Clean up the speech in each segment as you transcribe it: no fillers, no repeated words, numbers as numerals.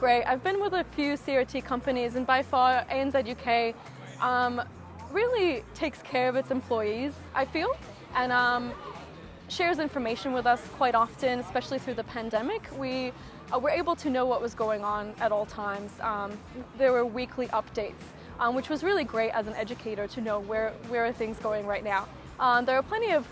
great. I've been with a few CRT companies, and by far ANZUK really takes care of its employees, I feel, and shares information with us quite often, especially through the pandemic. We were able to know what was going on at all times. There were weekly updates, which was really great as an educator to know where are things going right now. There are plenty of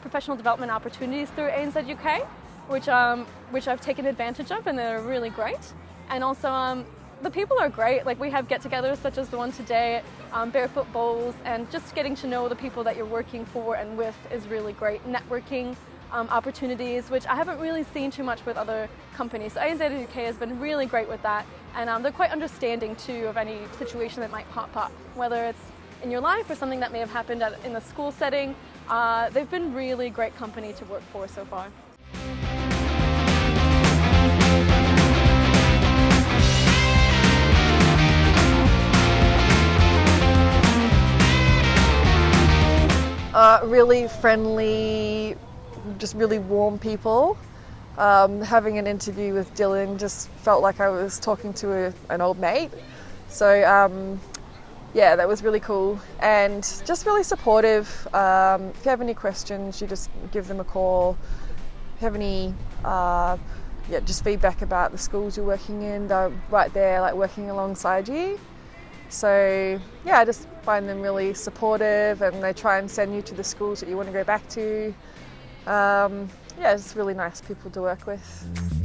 professional development opportunities through ANZUK, which I've taken advantage of, and they're really great. And also the people are great. Like, we have get-togethers such as the one today, barefoot bowls, and just getting to know the people that you're working for and with is really great. Networking opportunities, which I haven't really seen too much with other companies. So ANZUK has been really great with that, and they're quite understanding too of any situation that might pop up, whether it's in your life or something that may have happened in the school setting. They've been really great company to work for so far. Really friendly, just really warm people. Having an interview with Dylan just felt like I was talking to an old mate. So yeah, that was really cool, and just really supportive. If you have any questions, you just give them a call. If you have any just feedback about the schools you're working in, they're right there, like, working alongside you. So yeah, I just find them really supportive, and they try and send you to the schools that you want to go back to. Yeah, it's really nice people to work with.